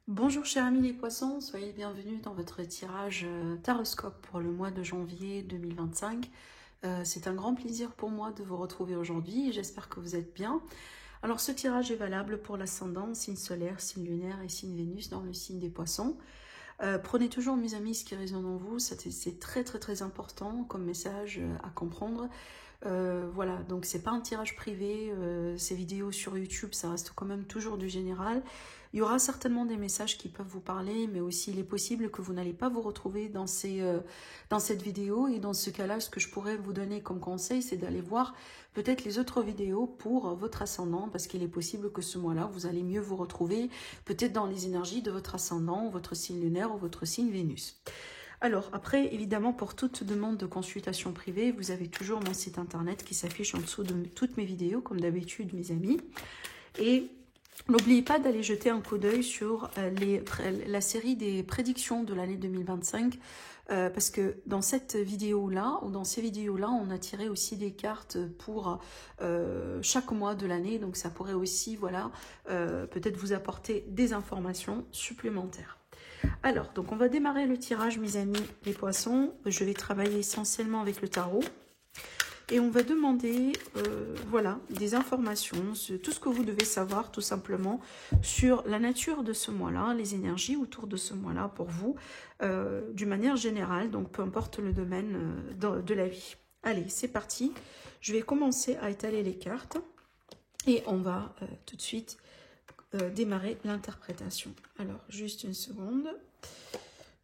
Bonjour chers amis les poissons, soyez bienvenus dans votre tirage Taroscope pour le mois de janvier 2025. C'est un grand plaisir pour moi de vous retrouver aujourd'hui et j'espère que vous êtes bien. Alors ce tirage est valable pour l'ascendant, signe solaire, signe lunaire et signe Vénus dans le signe des poissons. Prenez toujours mes amis ce qui résonne en vous, c'est très important comme message à comprendre. Voilà, donc c'est pas un tirage privé, ces vidéos sur YouTube ça reste quand même toujours du général. Il y aura certainement des messages qui peuvent vous parler, mais aussi il est possible que vous n'allez pas vous retrouver dans cette vidéo, et dans ce cas-là, ce que je pourrais vous donner comme conseil, c'est d'aller voir peut-être les autres vidéos pour votre ascendant, parce qu'il est possible que ce mois-là, vous allez mieux vous retrouver peut-être dans les énergies de votre ascendant, votre signe lunaire ou votre signe Vénus. Alors, après, évidemment, pour toute demande de consultation privée, vous avez toujours mon site internet qui s'affiche en dessous de toutes mes vidéos, comme d'habitude, mes amis. Et n'oubliez pas d'aller jeter un coup d'œil sur la série des prédictions de l'année 2025, parce que dans cette vidéo-là, ou dans ces vidéos-là, on a tiré aussi des cartes pour chaque mois de l'année, donc ça pourrait aussi, voilà, peut-être vous apporter des informations supplémentaires. Alors, donc on va démarrer le tirage, mes amis les poissons. Je vais travailler essentiellement avec le tarot. Et on va demander, voilà, des informations, tout ce que vous devez savoir tout simplement sur la nature de ce mois-là, les énergies autour de ce mois-là pour vous, d'une manière générale, donc peu importe le domaine de la vie. Allez, c'est parti. Je vais commencer à étaler les cartes et on va tout de suite démarrer l'interprétation. Alors, juste une seconde.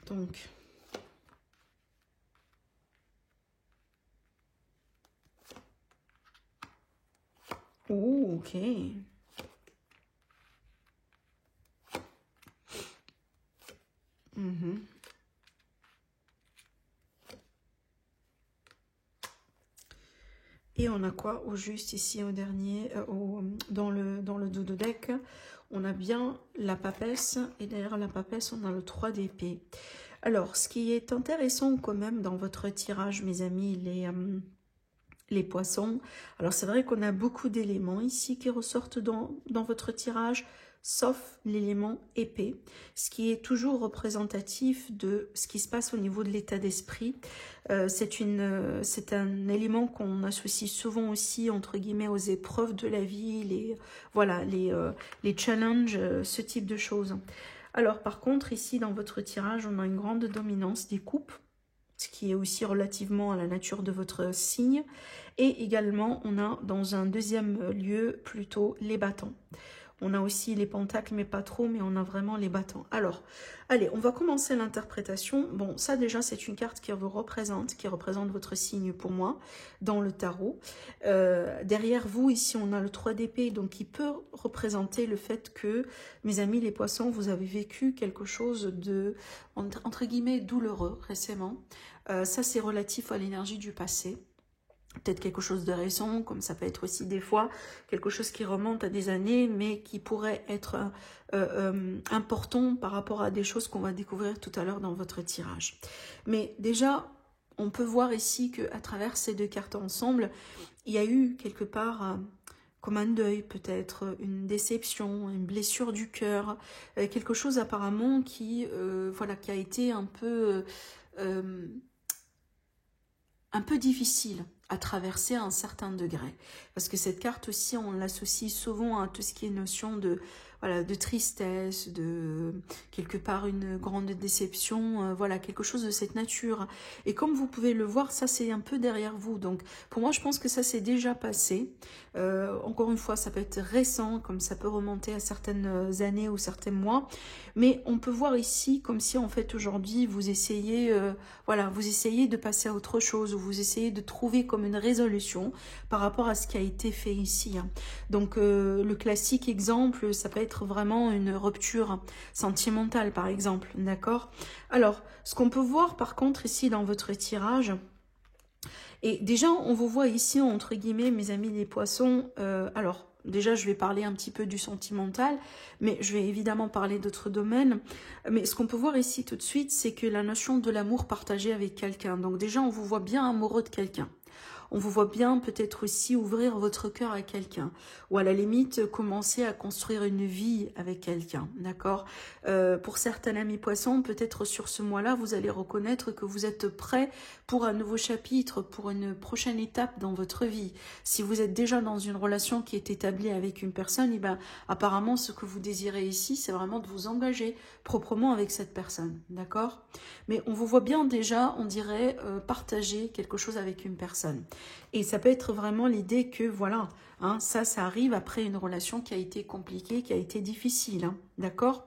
Donc, oh, ok. Et on a quoi au juste ici au dernier, dans le dodo deck, on a bien la papesse et derrière la papesse on a le 3 d'épée. Alors ce qui est intéressant quand même dans votre tirage, mes amis, les poissons, alors c'est vrai qu'on a beaucoup d'éléments ici qui ressortent dans votre tirage, sauf l'élément épée, ce qui est toujours représentatif de ce qui se passe au niveau de l'état d'esprit. C'est un élément qu'on associe souvent aussi, entre guillemets, aux épreuves de la vie, les challenges, ce type de choses. Alors par contre, ici dans votre tirage, on a une grande dominance des coupes, ce qui est aussi relativement à la nature de votre signe. Et également, on a dans un deuxième lieu plutôt les bâtons. On a aussi les pentacles, mais pas trop, mais on a vraiment les bâtons. Alors, allez, on va commencer l'interprétation. Bon, ça déjà, c'est une carte qui représente votre signe pour moi, dans le tarot. Derrière vous, ici, on a le 3 d'épée, donc qui peut représenter le fait que, mes amis les poissons, vous avez vécu quelque chose de, entre guillemets, douloureux récemment. Ça, c'est relatif à l'énergie du passé. Peut-être quelque chose de récent, comme ça peut être aussi des fois quelque chose qui remonte à des années, mais qui pourrait être important par rapport à des choses qu'on va découvrir tout à l'heure dans votre tirage. Mais déjà, on peut voir ici qu'à travers ces deux cartes ensemble, il y a eu quelque part comme un deuil, peut-être une déception, une blessure du cœur, quelque chose apparemment qui a été un peu difficile à traverser à un certain degré. Parce que cette carte aussi, on l'associe souvent à tout ce qui est notion de tristesse, de quelque part une grande déception, voilà, quelque chose de cette nature. Et comme vous pouvez le voir, ça c'est un peu derrière vous. Donc pour moi, je pense que ça s'est déjà passé. Encore une fois, ça peut être récent, comme ça peut remonter à certaines années ou certains mois. Mais on peut voir ici comme si en fait aujourd'hui, vous essayez de passer à autre chose, ou vous essayez de trouver comme une résolution par rapport à ce qui a été fait ici. Donc le classique exemple, ça peut être vraiment une rupture sentimentale par exemple, d'accord? Alors, ce qu'on peut voir par contre ici dans votre tirage, et déjà on vous voit ici entre guillemets, mes amis les poissons, alors déjà je vais parler un petit peu du sentimental, mais je vais évidemment parler d'autres domaines. Mais ce qu'on peut voir ici tout de suite, c'est que la notion de l'amour partagé avec quelqu'un, donc déjà on vous voit bien amoureux de quelqu'un. on vous voit bien peut-être aussi ouvrir votre cœur à quelqu'un, ou à la limite commencer à construire une vie avec quelqu'un, d'accord? Pour certains amis poissons, peut-être sur ce mois-là, vous allez reconnaître que vous êtes prêt pour un nouveau chapitre, pour une prochaine étape dans votre vie. Si vous êtes déjà dans une relation qui est établie avec une personne, et ben, apparemment ce que vous désirez ici, c'est vraiment de vous engager proprement avec cette personne, d'accord? Mais on vous voit bien déjà, on dirait, partager quelque chose avec une personne. Et ça peut être vraiment l'idée que, voilà, hein, ça arrive après une relation qui a été compliquée, qui a été difficile, hein, d'accord?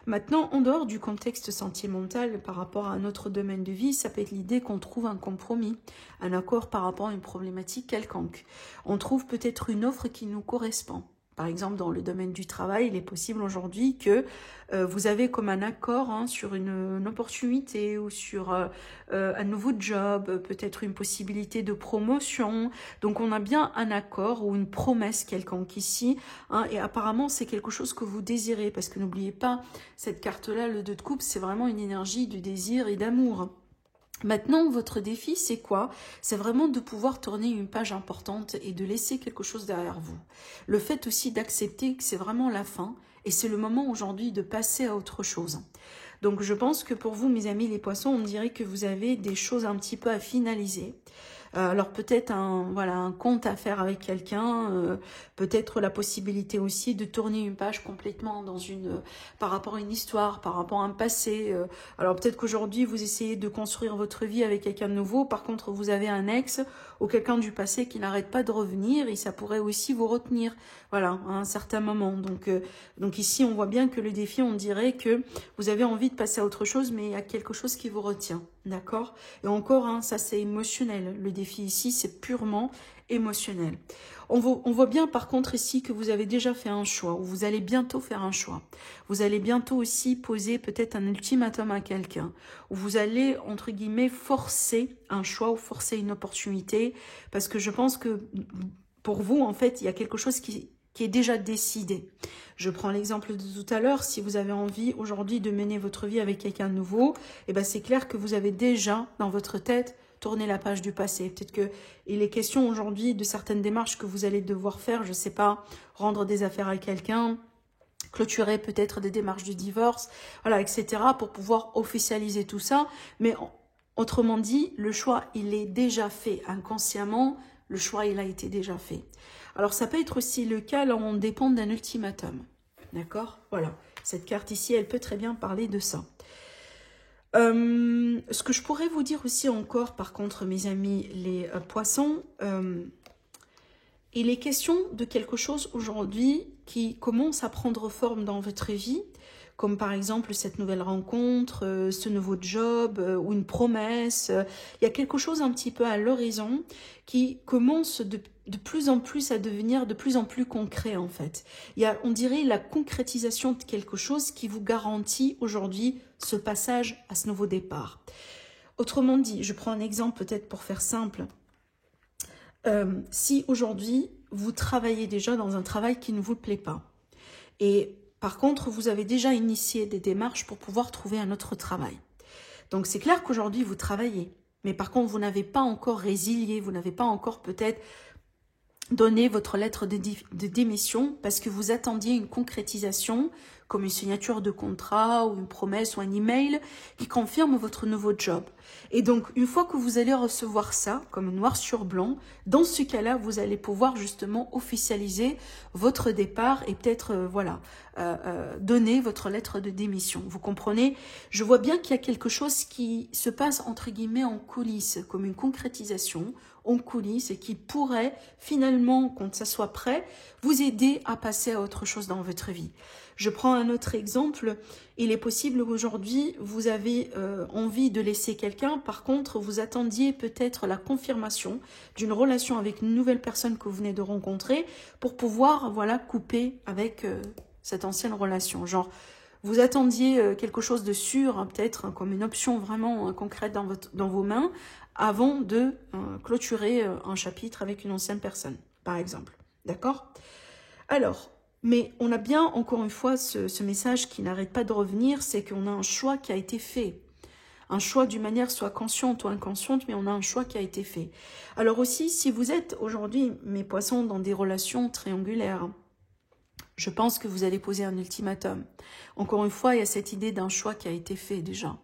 Maintenant, en dehors du contexte sentimental par rapport à notre domaine de vie, ça peut être l'idée qu'on trouve un compromis, un accord par rapport à une problématique quelconque. On trouve peut-être une offre qui nous correspond. Par exemple, dans le domaine du travail, il est possible aujourd'hui que vous avez comme un accord hein, sur une opportunité ou sur un nouveau job, peut-être une possibilité de promotion. Donc, on a bien un accord ou une promesse quelconque ici. Hein, et apparemment, c'est quelque chose que vous désirez. Parce que n'oubliez pas, cette carte-là, le 2 de coupe, c'est vraiment une énergie du désir et d'amour. Maintenant, votre défi, c'est quoi? C'est vraiment de pouvoir tourner une page importante et de laisser quelque chose derrière vous. Le fait aussi d'accepter que c'est vraiment la fin et c'est le moment aujourd'hui de passer à autre chose. Donc, je pense que pour vous, mes amis les poissons, on dirait que vous avez des choses un petit peu à finaliser. Alors peut-être un compte à faire avec quelqu'un, peut-être la possibilité aussi de tourner une page complètement par rapport à une histoire, par rapport à un passé. Alors peut-être qu'aujourd'hui vous essayez de construire votre vie avec quelqu'un de nouveau, par contre vous avez un ex ou quelqu'un du passé qui n'arrête pas de revenir et ça pourrait aussi vous retenir, voilà, à un certain moment. Donc ici on voit bien que le défi, on dirait que vous avez envie de passer à autre chose, mais il y a quelque chose qui vous retient, d'accord? Et encore, hein, ça c'est émotionnel, le défi ici, c'est purement émotionnel. On voit bien par contre ici que vous avez déjà fait un choix, ou vous allez bientôt faire un choix. Vous allez bientôt aussi poser peut-être un ultimatum à quelqu'un, ou vous allez, entre guillemets, forcer un choix ou forcer une opportunité, parce que je pense que pour vous, en fait, il y a quelque chose qui est déjà décidé. Je prends l'exemple de tout à l'heure, si vous avez envie aujourd'hui de mener votre vie avec quelqu'un de nouveau, eh ben c'est clair que vous avez déjà dans votre tête tourné la page du passé. Peut-être qu'il est question aujourd'hui de certaines démarches que vous allez devoir faire, je ne sais pas, rendre des affaires à quelqu'un, clôturer peut-être des démarches de divorce, voilà, etc. pour pouvoir officialiser tout ça. Mais autrement dit, le choix, il est déjà fait inconsciemment, le choix, il a été déjà fait. Alors, ça peut être aussi le cas, là, on dépend d'un ultimatum. D'accord? Voilà. Cette carte ici, elle peut très bien parler de ça. Ce que je pourrais vous dire aussi encore, par contre, mes amis, les poissons, il est question de quelque chose aujourd'hui qui commence à prendre forme dans votre vie, comme par exemple cette nouvelle rencontre, ce nouveau job ou une promesse. Il y a quelque chose un petit peu à l'horizon qui commence de plus en plus à devenir de plus en plus concret en fait. Il y a, on dirait, la concrétisation de quelque chose qui vous garantit aujourd'hui ce passage à ce nouveau départ. Autrement dit, je prends un exemple peut-être pour faire simple. Si aujourd'hui, vous travaillez déjà dans un travail qui ne vous plaît pas, et par contre, vous avez déjà initié des démarches pour pouvoir trouver un autre travail. Donc, c'est clair qu'aujourd'hui, vous travaillez, mais par contre, vous n'avez pas encore résilié, vous n'avez pas encore peut-être donné votre lettre de démission parce que vous attendiez une concrétisation comme une signature de contrat ou une promesse ou un email qui confirme votre nouveau job. Et donc, une fois que vous allez recevoir ça, comme noir sur blanc, dans ce cas-là, vous allez pouvoir justement officialiser votre départ et peut-être, donner votre lettre de démission. Vous comprenez? Je vois bien qu'il y a quelque chose qui se passe, entre guillemets, en coulisses, comme une concrétisation en coulisses et qui pourrait, finalement, quand ça soit prêt, vous aider à passer à autre chose dans votre vie. Je prends un autre exemple. Il est possible qu'aujourd'hui, vous avez envie de laisser quelqu'un. Par contre, vous attendiez peut-être la confirmation d'une relation avec une nouvelle personne que vous venez de rencontrer pour pouvoir, voilà, couper avec cette ancienne relation. Genre, vous attendiez quelque chose de sûr, hein, peut-être comme une option vraiment concrète dans vos mains, avant de clôturer un chapitre avec une ancienne personne, par exemple. D'accord? Alors, mais on a bien, encore une fois, ce message qui n'arrête pas de revenir, c'est qu'on a un choix qui a été fait. Un choix d'une manière soit consciente ou inconsciente, mais on a un choix qui a été fait. Alors aussi, si vous êtes aujourd'hui, mes poissons, dans des relations triangulaires, je pense que vous allez poser un ultimatum. Encore une fois, il y a cette idée d'un choix qui a été fait déjà.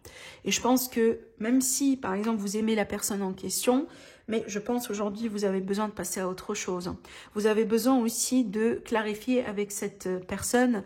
Et je pense que même si, par exemple, vous aimez la personne en question, mais je pense aujourd'hui vous avez besoin de passer à autre chose. Vous avez besoin aussi de clarifier avec cette personne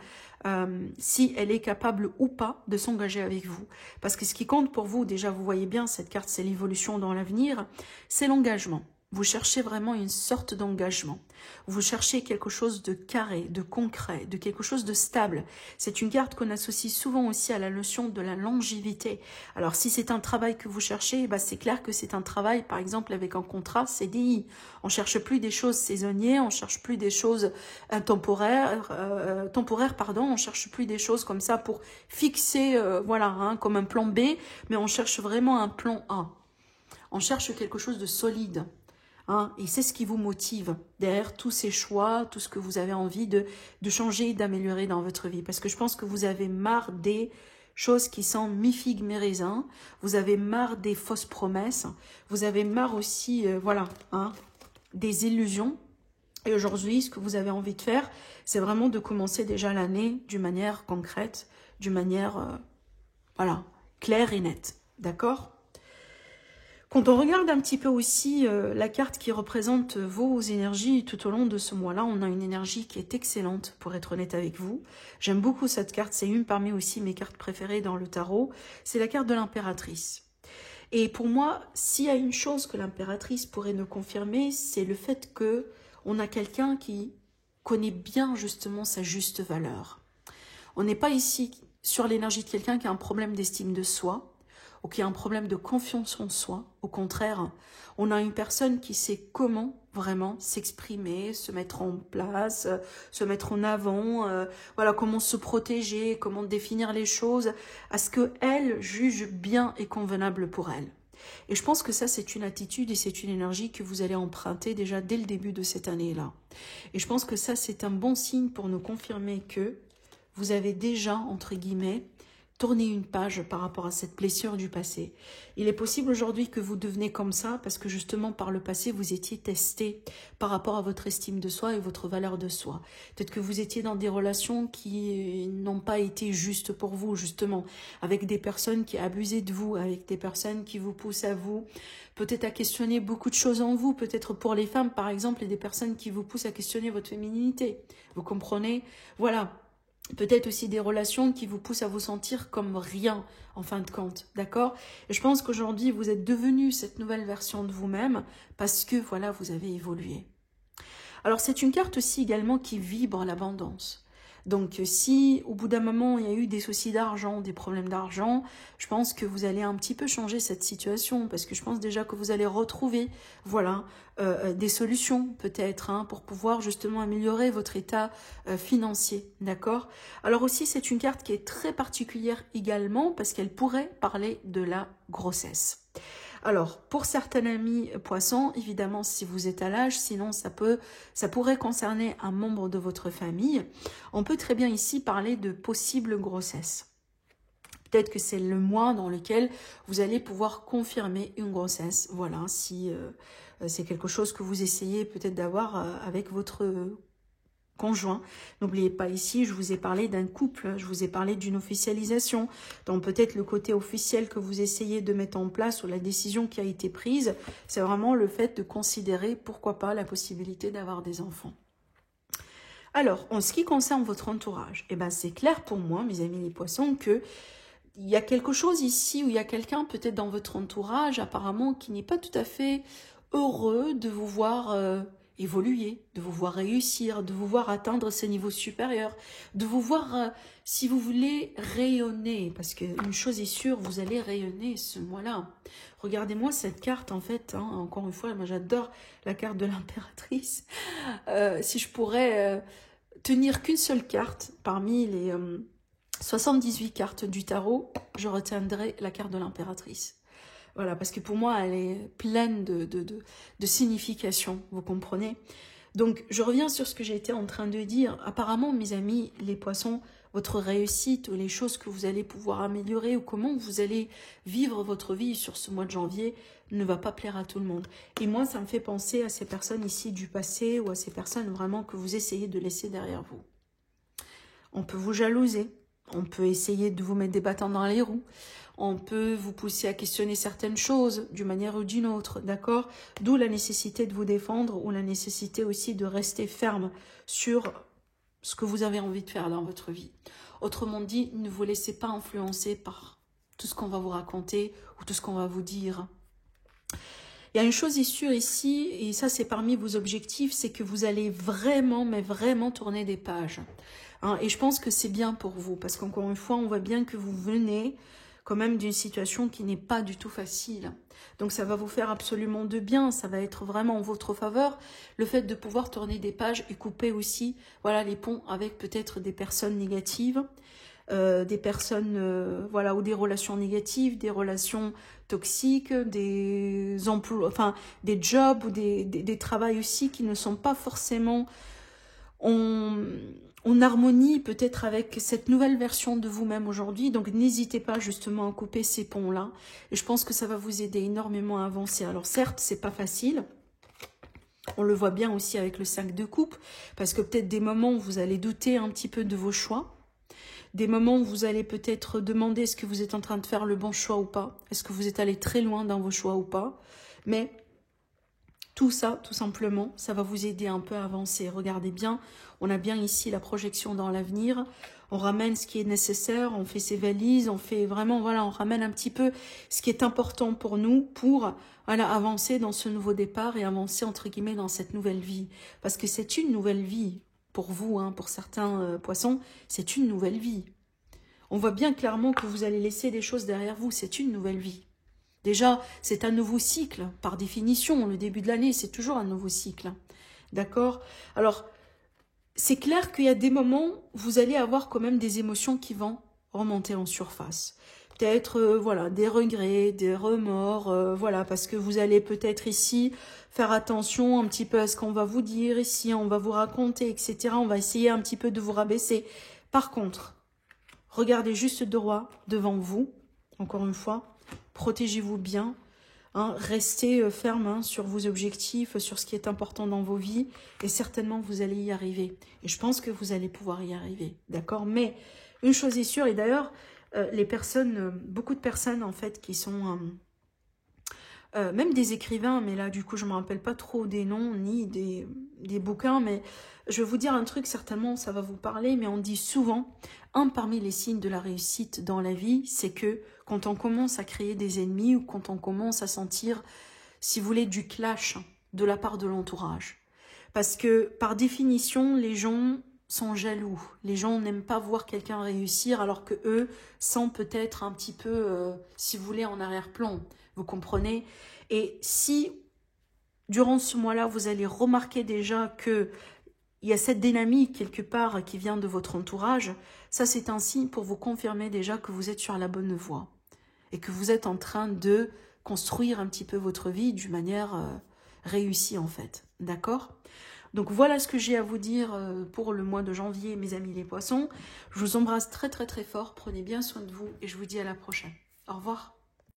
si elle est capable ou pas de s'engager avec vous. Parce que ce qui compte pour vous, déjà vous voyez bien, cette carte c'est l'évolution dans l'avenir, c'est l'engagement. Vous cherchez vraiment une sorte d'engagement. Vous cherchez quelque chose de carré, de concret, de quelque chose de stable. C'est une carte qu'on associe souvent aussi à la notion de la longévité. Alors si c'est un travail que vous cherchez, bah, c'est clair que c'est un travail par exemple avec un contrat CDI. On cherche plus des choses saisonnières, on cherche plus des choses temporaires, on cherche plus des choses comme ça pour fixer, voilà, hein, comme un plan B, mais on cherche vraiment un plan A. On cherche quelque chose de solide. Hein, et c'est ce qui vous motive derrière tous ces choix, tout ce que vous avez envie de changer, d'améliorer dans votre vie. Parce que je pense que vous avez marre des choses qui sont mi-figue, mi-raisin. Vous avez marre des fausses promesses. Vous avez marre aussi, voilà, hein, des illusions. Et aujourd'hui, ce que vous avez envie de faire, c'est vraiment de commencer déjà l'année d'une manière concrète, d'une manière, voilà, claire et nette. D'accord ? Quand on regarde un petit peu aussi la carte qui représente vos énergies tout au long de ce mois-là, on a une énergie qui est excellente, pour être honnête avec vous. J'aime beaucoup cette carte, c'est une parmi aussi mes cartes préférées dans le tarot. C'est la carte de l'impératrice. Et pour moi, s'il y a une chose que l'impératrice pourrait nous confirmer, c'est le fait que on a quelqu'un qui connaît bien justement sa juste valeur. On n'est pas ici sur l'énergie de quelqu'un qui a un problème d'estime de soi, ou qui a un problème de confiance en soi. Au contraire, on a une personne qui sait comment vraiment s'exprimer, se mettre en place, se mettre en avant, voilà, comment se protéger, comment définir les choses, à ce qu'elle juge bien et convenable pour elle. Et je pense que ça, c'est une attitude et c'est une énergie que vous allez emprunter déjà dès le début de cette année-là. Et je pense que ça, c'est un bon signe pour nous confirmer que vous avez déjà, entre guillemets, tourner une page par rapport à cette blessure du passé. Il est possible aujourd'hui que vous devenez comme ça parce que justement par le passé vous étiez testé par rapport à votre estime de soi et votre valeur de soi. Peut-être que vous étiez dans des relations qui n'ont pas été justes pour vous justement, avec des personnes qui abusaient de vous, avec des personnes qui vous poussent à vous, peut-être à questionner beaucoup de choses en vous, peut-être pour les femmes par exemple, et des personnes qui vous poussent à questionner votre féminité. Vous comprenez? Voilà. Peut-être aussi des relations qui vous poussent à vous sentir comme rien, en fin de compte, d'accord? Et je pense qu'aujourd'hui, vous êtes devenu cette nouvelle version de vous-même parce que, voilà, vous avez évolué. Alors, c'est une carte aussi également qui vibre l'abondance. Donc, si au bout d'un moment, il y a eu des soucis d'argent, des problèmes d'argent, je pense que vous allez un petit peu changer cette situation parce que je pense déjà que vous allez retrouver, voilà, des solutions peut-être hein, pour pouvoir justement améliorer votre état financier, d'accord? Alors aussi, c'est une carte qui est très particulière également parce qu'elle pourrait parler de la grossesse. Alors, pour certains amis poissons, évidemment, si vous êtes à l'âge, sinon ça pourrait concerner un membre de votre famille. On peut très bien ici parler de possible grossesse. Peut-être que c'est le mois dans lequel vous allez pouvoir confirmer une grossesse. Voilà, si c'est quelque chose que vous essayez peut-être d'avoir avec votre conjoint. N'oubliez pas ici, je vous ai parlé d'un couple, je vous ai parlé d'une officialisation. Donc peut-être le côté officiel que vous essayez de mettre en place ou la décision qui a été prise, c'est vraiment le fait de considérer, pourquoi pas, la possibilité d'avoir des enfants. Alors, en ce qui concerne votre entourage, eh ben, c'est clair pour moi, mes amis les poissons, que il y a quelque chose ici où il y a quelqu'un peut-être dans votre entourage apparemment qui n'est pas tout à fait heureux de vous voir évoluer, de vous voir réussir, de vous voir atteindre ces niveaux supérieurs, de vous voir, si vous voulez, rayonner. Parce qu'une chose est sûre, vous allez rayonner ce mois-là. Regardez-moi cette carte, en fait. Hein, encore une fois, moi j'adore la carte de l'impératrice. Si je pourrais tenir qu'une seule carte parmi les 78 cartes du tarot, je retiendrai la carte de l'impératrice. Voilà, parce que pour moi, elle est pleine de signification, vous comprenez? Donc, je reviens sur ce que j'étais en train de dire. Apparemment, mes amis, les poissons, votre réussite, ou les choses que vous allez pouvoir améliorer, ou comment vous allez vivre votre vie sur ce mois de janvier, ne va pas plaire à tout le monde. Et moi, ça me fait penser à ces personnes ici du passé, ou à ces personnes vraiment que vous essayez de laisser derrière vous. On peut vous jalouser, on peut essayer de vous mettre des bâtons dans les roues, on peut vous pousser à questionner certaines choses d'une manière ou d'une autre, d'accord? D'où la nécessité de vous défendre, ou la nécessité aussi de rester ferme sur ce que vous avez envie de faire dans votre vie. Autrement dit, ne vous laissez pas influencer par tout ce qu'on va vous raconter ou tout ce qu'on va vous dire. Il y a une chose est sûre ici, et ça c'est parmi vos objectifs, c'est que vous allez vraiment, mais vraiment tourner des pages. Hein, et je pense que c'est bien pour vous, parce qu'encore une fois, on voit bien que vous venez quand même d'une situation qui n'est pas du tout facile. Donc ça va vous faire absolument de bien, ça va être vraiment en votre faveur, le fait de pouvoir tourner des pages et couper aussi voilà, les ponts avec peut-être des personnes négatives, des personnes voilà, ou des relations négatives, des relations toxiques, des emplois, enfin des jobs ou des travails aussi qui ne sont pas forcément en harmonie peut-être avec cette nouvelle version de vous-même aujourd'hui. Donc n'hésitez pas justement à couper ces ponts-là. Et je pense que ça va vous aider énormément à avancer. Alors certes, c'est pas facile. On le voit bien aussi avec le 5 de coupe. Parce que peut-être des moments où vous allez douter un petit peu de vos choix. Des moments où vous allez peut-être demander est-ce que vous êtes en train de faire le bon choix ou pas. Est-ce que vous êtes allé très loin dans vos choix ou pas. Mais tout ça, tout simplement, ça va vous aider un peu à avancer. Regardez bien, on a bien ici la projection dans l'avenir. On ramène ce qui est nécessaire, on fait ses valises, on fait vraiment, voilà, on ramène un petit peu ce qui est important pour nous pour voilà, avancer dans ce nouveau départ et avancer entre guillemets dans cette nouvelle vie. Parce que c'est une nouvelle vie pour vous, hein, pour certains poissons, c'est une nouvelle vie. On voit bien clairement que vous allez laisser des choses derrière vous, c'est une nouvelle vie. Déjà, c'est un nouveau cycle, par définition. Le début de l'année, c'est toujours un nouveau cycle. D'accord? Alors, c'est clair qu'il y a des moments où vous allez avoir quand même des émotions qui vont remonter en surface. Peut-être, voilà, des regrets, des remords, voilà, parce que vous allez peut-être ici faire attention un petit peu à ce qu'on va vous dire ici, on va vous raconter, etc. On va essayer un petit peu de vous rabaisser. Par contre, regardez juste droit devant vous, encore une fois. Protégez-vous bien, hein, restez ferme hein, sur vos objectifs, sur ce qui est important dans vos vies, et certainement vous allez y arriver. Et je pense que vous allez pouvoir y arriver, d'accord? Mais une chose est sûre, et d'ailleurs, les personnes, beaucoup de personnes en fait qui sont, même des écrivains, mais là du coup je ne me rappelle pas trop des noms, ni des bouquins, mais je vais vous dire un truc, certainement ça va vous parler, mais on dit souvent, un parmi les signes de la réussite dans la vie, c'est que quand on commence à créer des ennemis ou quand on commence à sentir, si vous voulez, du clash de la part de l'entourage. Parce que par définition, les gens sont jaloux. Les gens n'aiment pas voir quelqu'un réussir alors que eux sont peut-être un petit peu, si vous voulez, en arrière-plan. Vous comprenez? Et si, durant ce mois-là, vous allez remarquer déjà que il y a cette dynamique quelque part qui vient de votre entourage, ça c'est un signe pour vous confirmer déjà que vous êtes sur la bonne voie et que vous êtes en train de construire un petit peu votre vie d'une manière réussie en fait, d'accord? Donc voilà ce que j'ai à vous dire pour le mois de janvier, mes amis les poissons. Je vous embrasse très très très fort, prenez bien soin de vous et je vous dis à la prochaine. Au revoir.